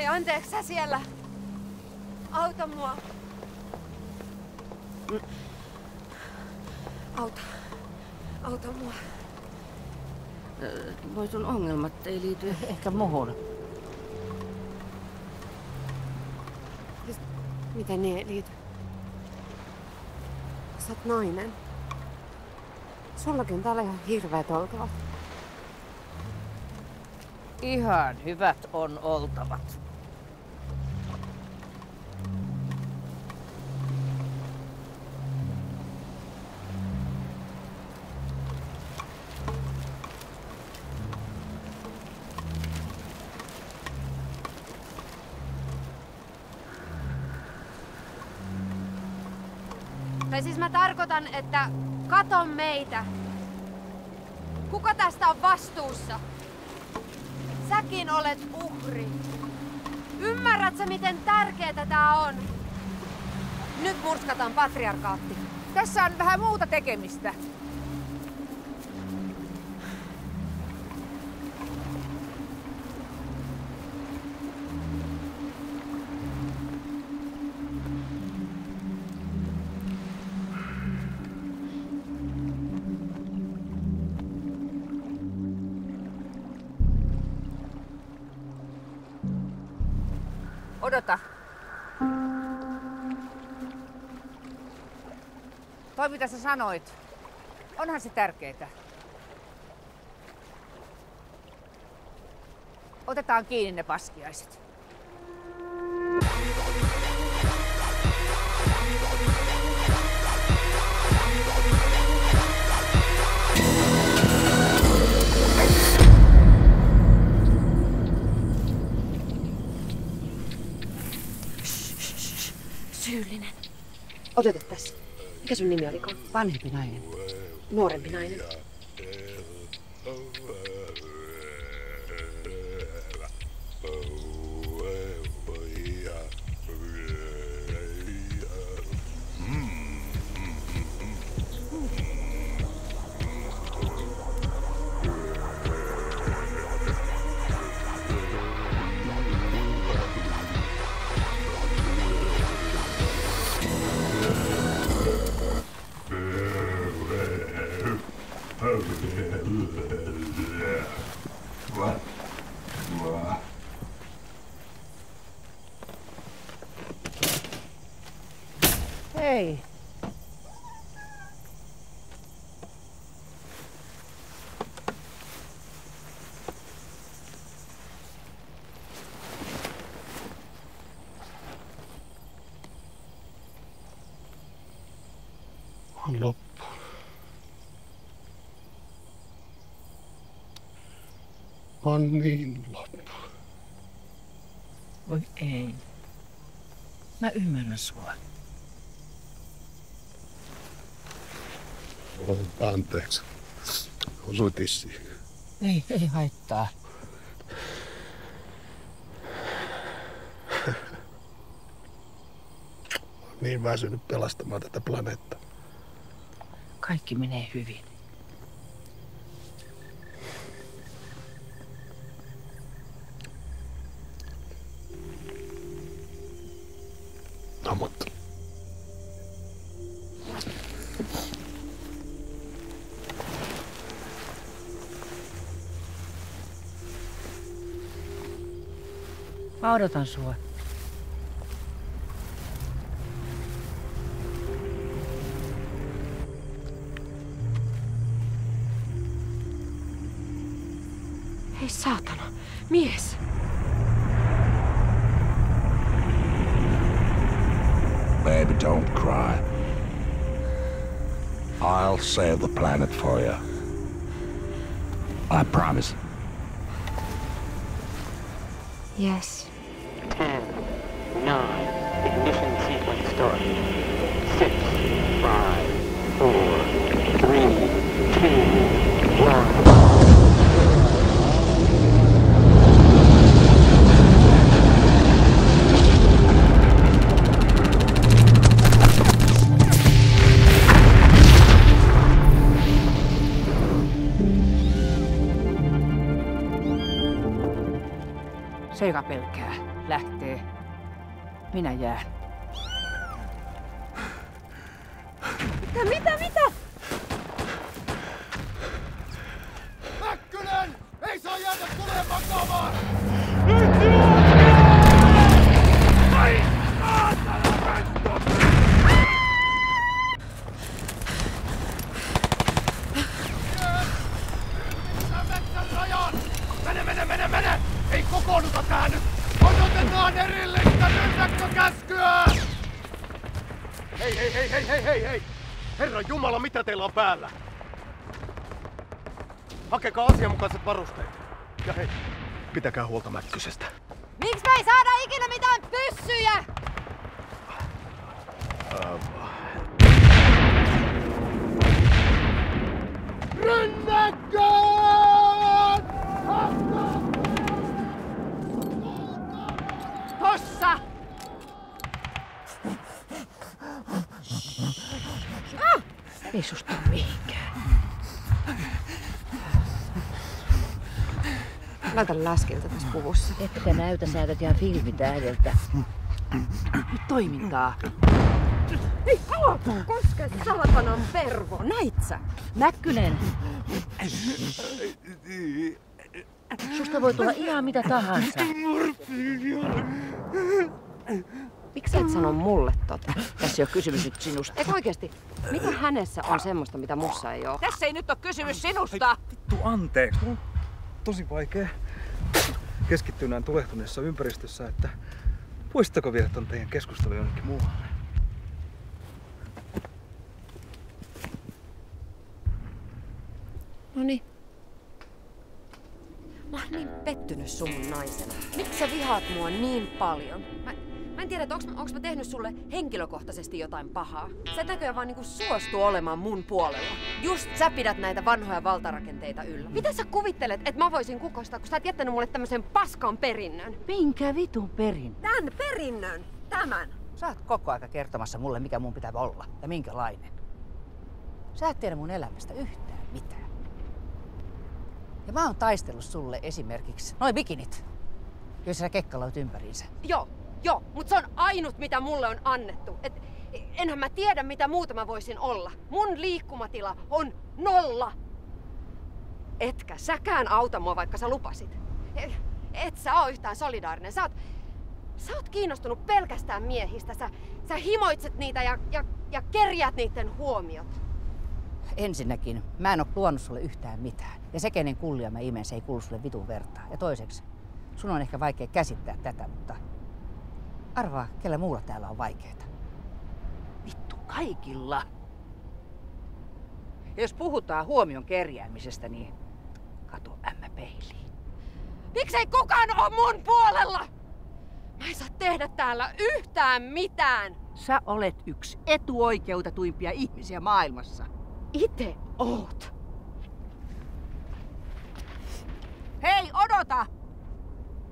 Hei, anteeksi, sä siellä. Auta mua. Auta mua. Voi sun ongelmat ei liity ehkä muhun. Miten ne ei liity? Sä oot nainen. Sullakin täällä ihan hirveet oltavat. Ihan hyvät on oltavat. Tai siis mä tarkoitan, että kato meitä. Kuka tästä on vastuussa? Säkin olet uhri. Ymmärrät sä, miten tärkeetä tää on? Nyt murskataan patriarkaatti. Tässä on vähän muuta tekemistä. Odota. Toi mitä sä sanoit. Onhan se tärkeetä. Otetaan kiinni ne paskiaiset. Syyllinen. Oteta tässä. Mikä sun nimi olikaan? Vanhempi nainen. Nuorempi nainen. Hei. On loppu. On niin loppu. Voi ei. Mä ymmärrän sua. Anteeksi. Osui tissiin. Ei haittaa. Olen niin väsynyt pelastamaan tätä planeettaa. Kaikki menee hyvin. No mutta. Mä odotan sua. Hei saatana, mies! Baby, don't cry. I'll save the planet for you. I promise. Yes. 10, 9, ignition sequence start. 6, 5, 4, 3, 2, 1. Se joka pelkää. lähtee. Minä jään. Mitä? Mäkkynen! Ei saa jäädä tulee makaamaan! Mene! Ei kokoonnuta tähän nyt! Odotetaan erillistä rynnäkkökäskyä! Hei! Herran Jumala, mitä teillä on päällä? Hakekaa asianmukaiset varusteet. Ja hei, pitäkää huolta Mäkkysestä. Miksi me ei saada ikinä mitään pyssyjä? Rynnäkköön! Tossa! Ei susta ole mihinkään. Näytä läskiltä tässä puvussa. Etkä näytä, sä näytät ihan filmitähdeltä. Nyt toimintaa. Ei koske saatanan pervo, näit sä? Mäkkynen! Susta voi tulla ihan mitä tahansa. Miksi sä et sano mulle tota? Tässä ei ole kysymys nyt sinusta. Eikö oikeesti? Mitä hänessä on semmoista, mitä mussa ei oo? Tässä ei nyt ole kysymys sinusta! Vittu anteeksi, on tosi vaikea keskittyä näin tulehtuneessa ympäristössä, että voisitteko viedä ton teidän keskustelun jonnekin muualle? Noniin. Mä oon niin pettynyt sun naisena. Miksi sä vihaat mua niin paljon? Mä en tiedä, että onks mä tehnyt sulle henkilökohtaisesti jotain pahaa. Sä et näköjään vaan niinku suostu olemaan mun puolella. Just sä pidät näitä vanhoja valtarakenteita yllä. Mitä sä kuvittelet, että mä voisin kukoistaa, kun sä et jättänyt mulle tämmösen paskan perinnön? Minkä vitun perin? Tän perinnön! Tämän! Sä oot koko aika kertomassa mulle, mikä mun pitää olla ja minkälainen. Sä et tiedä mun elämästä yhtään mitään. Ja mä oon taistellut sulle esimerkiksi noi bikinit, joissa sä kekkaloit ympäriinsä. Joo, mutta se on ainut, mitä mulle on annettu. Enhän mä tiedä, mitä muuta mä voisin olla. Mun liikkumatila on 0. Etkä säkään auta mua, vaikka sä lupasit. Et sä oo yhtään solidaarinen. Sä oot kiinnostunut pelkästään miehistä. Sä himoitset niitä ja kerjät niiden huomiot. Ensinnäkin, mä en oo luonut sulle yhtään mitään. Ja se, kenen kullia mä imen, se ei kuulu sulle vitun vertaa. Ja toiseksi, sun on ehkä vaikea käsittää tätä, mutta arvaa, kellä muulla täällä on vaikeeta. Vittu kaikilla. Ja jos puhutaan huomion kerjäämisestä, niin kato ämmä peiliin. Miksei kukaan oo mun puolella? Mä en saa tehdä täällä yhtään mitään. Sä olet yksi etuoikeutetuimpia ihmisiä maailmassa. Ite oot. Hei, odota!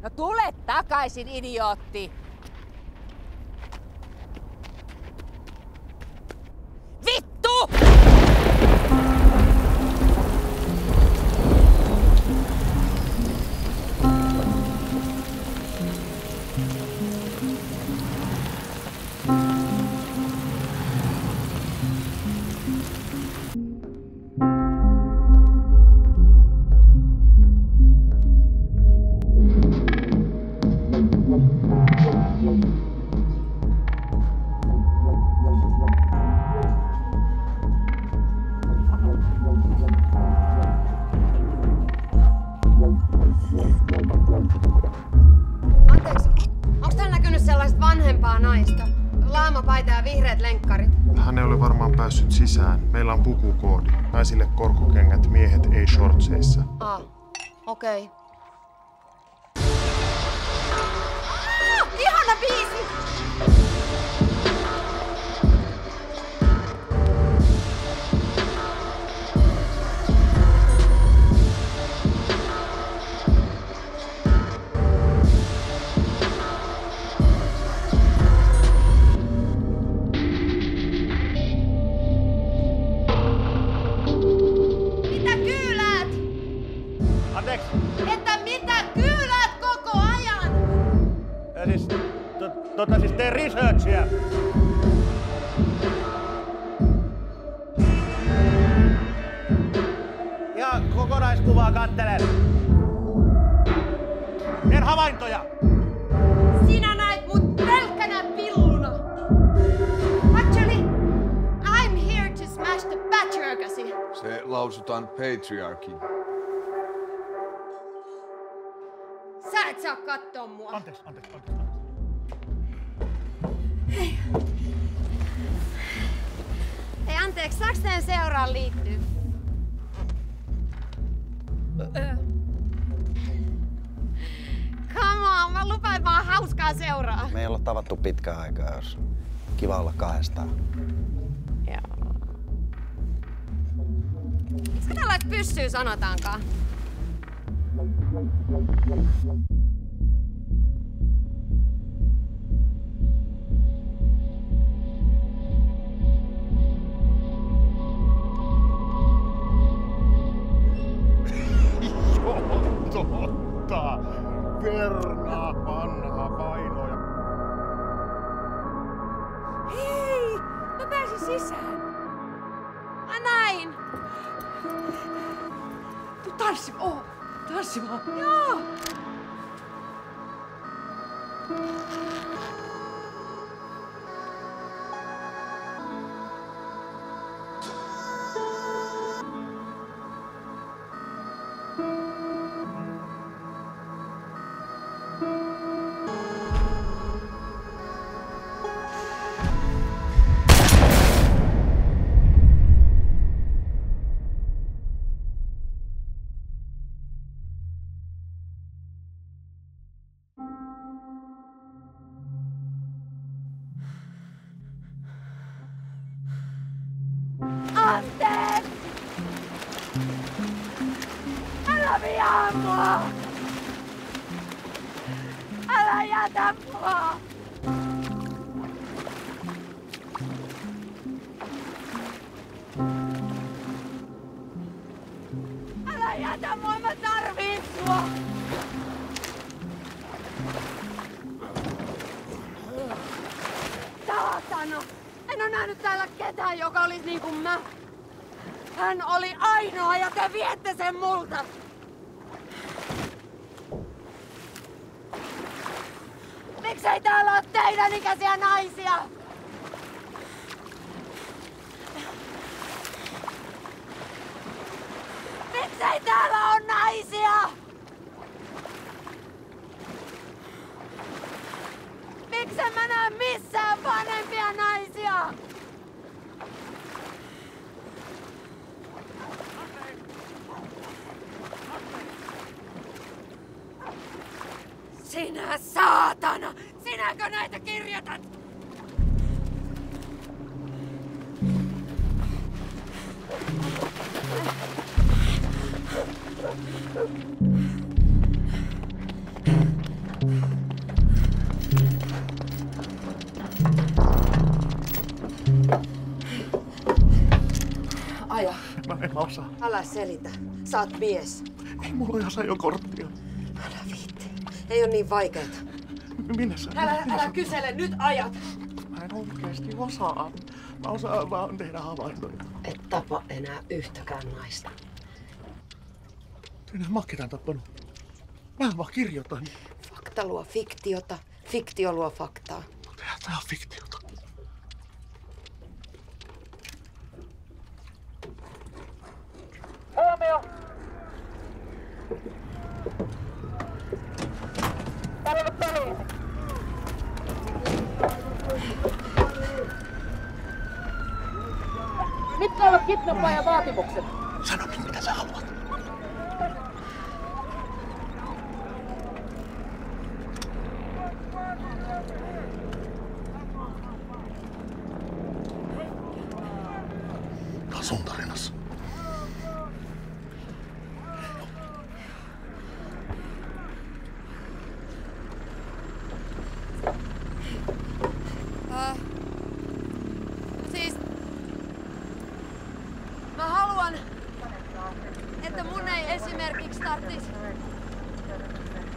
No tule takaisin, idiootti! Vittu! Anteeksi, onks täällä näkynyt sellaista vanhempaa naista? Laamapaita ja vihreät lenkkarit. Hän ei ole varmaan päässyt sisään. Meillä on pukukoodi. Naisille korkokengät, miehet ei shortseissa. Okei. Ihana biisi! Mitä kyyläät? Anteeksi! Et siis tee researchia. Ja kokonaiskuvaa kattelen. Teen havaintoja. Sinä näet mut pelkkänä pilluna. Actually, I'm here to smash the patriarchy. Se lausutaan patriarchy. Sä et saa kattoo mua. Anteeksi. Ei anteeksi, saaks teidän seuraan liittyä? Come on, mä lupaan vaan hauskaa seuraa. Me ei olla tavattu pitkään aikaa, jos kiva olla kahdestaan. Joo. Miksikä tällaista pyssyä sanotaankaan? Totta. Verna, vanha vainoja. Hei! Mä pääsin sisään. Mä näin. Tuu tanssimaan. Joo. Anteeksi! Älä vihaa mua! Älä jätä mua! Älä jätä mua, mä tarviin sua! Saatana! En oo nähnyt täällä ketään, joka olisi niin kuin mä. Hän oli ainoa ja te viette sen multa. Miksei täällä ole teidän ikäisiä naisia? Miksei täällä ole naisia? Miksen mä näe missään vanhempia naisia? Sinä saatana! Sinäkö näitä kirjoitat? Aja. Mä en osaa. Älä selitä. Sä oot mies. Ei mulla ole ajokorttia. Älä viitti. Ei oo niin vaikeeta. Minne sä? Älä kysele, nyt ajat! Mä en oikeesti osaa. Mä osaan vaan tehdä havaintoja. Et tapa enää yhtäkään naista. Enää mä oon ketään tappanut. Mä vaan kirjoitan. Fakta luo fiktiota, fiktio luo faktaa. Mutta eihän tää on fiktiota. Huomio! Täällä on poliisi. Mitkä ovat kidnappaajan vaatimukset? Sano nyt mitä sä haluat. Tää on sun tarinassa. Siis... Mä haluan, että mun ei esimerkiksi tarvitsisi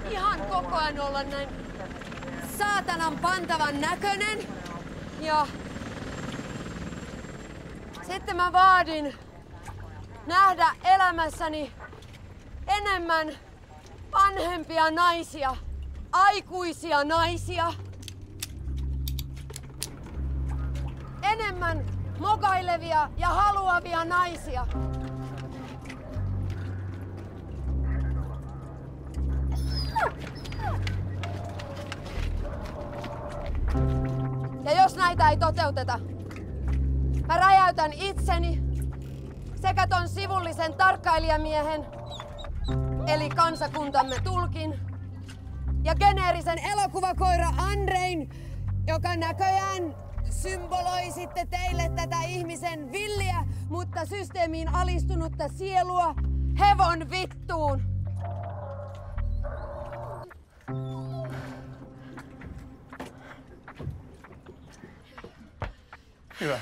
ihan koko ajan olla näin saatanan pantavan näköinen. Ja sitten mä vaadin nähdä elämässäni enemmän vanhempia naisia, aikuisia naisia. Enemmän mokailevia ja haluavia naisia. Ja jos näitä ei toteuteta, mä räjäytän itseni sekä ton sivullisen tarkkailijamiehen, eli kansakuntamme tulkin, ja geneerisen elokuvakoira Andrein, joka näköjään symboloi sitten teille tätä ihmisen villiä, mutta systeemiin alistunutta sielua hevon vittuun. Hyvä.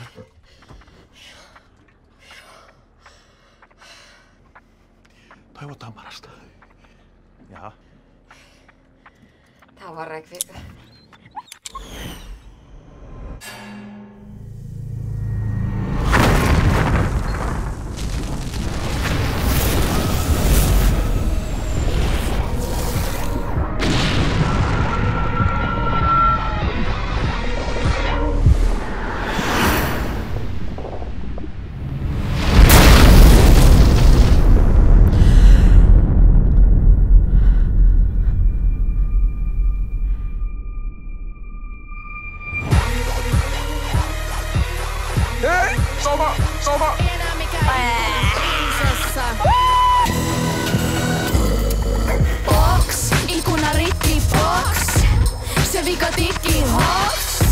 Toivotaan parasta. Jaha. Tää on vaan rekvi. Sova! Box, ikkuna rikki, box. Se vika tikki, hops.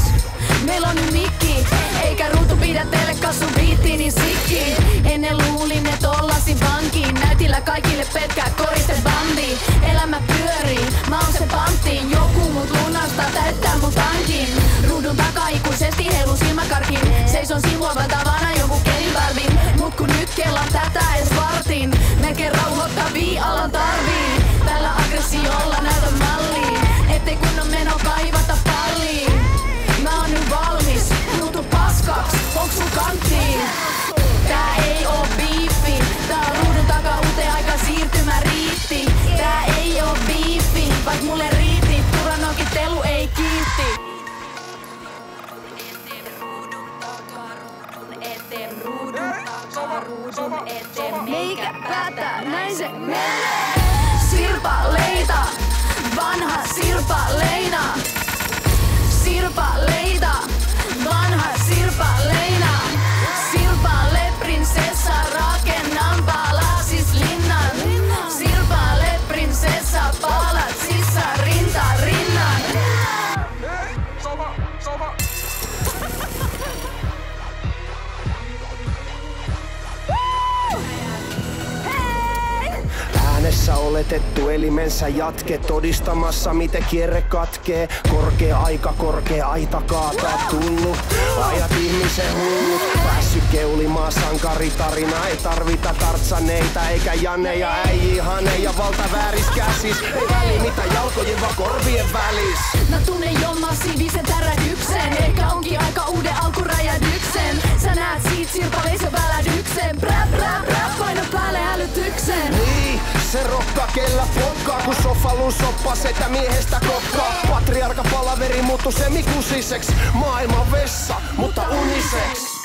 Meillä on nyt mikki, eikä ruutu pidä teille kassu biittini sikki. Ennen luulin, et ollasin vankiin. Näytillä kaikille petkää koriste bandi. Elämä pyörii, mä oon se panttiin. Joku mut lunastaa, täyttää mun tankin. Ruudun takaa ikuisesti heilun silmäkarkin. Seison sivua valtavana joku kelibarvin. Mut kun nyt kellaan tätä ees vartin. Melkein rauhoittavia alan tarvii. Tällä aggressiolla näytän malliin. Ettei kunnon meno kaivata palliin. Mä oon nyt valmis, muutu paskaks, onks sun kanttiin? Tää ei oo biifi, tää on ruudun takaa uuteen aika siirtymä riitti. Tää ei oo biifi, vaik mulle riitti, turanokittelu ei kiitti. Meikä päätä, näin se menee. Sirpaleita, vanha sirpaleina. Sirpaleita, vanha sirpaleina. Sirpale prinsessa, rakennan palasislinnan. Sirpale prinsessa, palatsissa rinta rinnan. Sova! Äänessä oletettu elimensä jatke, todistamassa miten kierre katkee. Korkea aika, korkea aita kaataa tullut. Ajat ihmisen hullut, päässyt keulimaan sankaritarina. Ei tarvita tartsaneita eikä Janneja, äijii haneja, valta vääris käsis. Ei väli mitä jalkojen vaan korvien välis. Mä tunnen jo massiivisen tärähdyksen. Ehkä onkin aika uuden alkuräjähdyksen. Sä näet siitä sirpaleisen välähdyksen. Brä, paino päälle hälytyksen. Niin, se rokka kellä pokkaa, kun sofalun soppa setä miehestä kokkaa. Patriarka palaveri muuttu semikusiseks. Maailman vessa, mutta uniseks.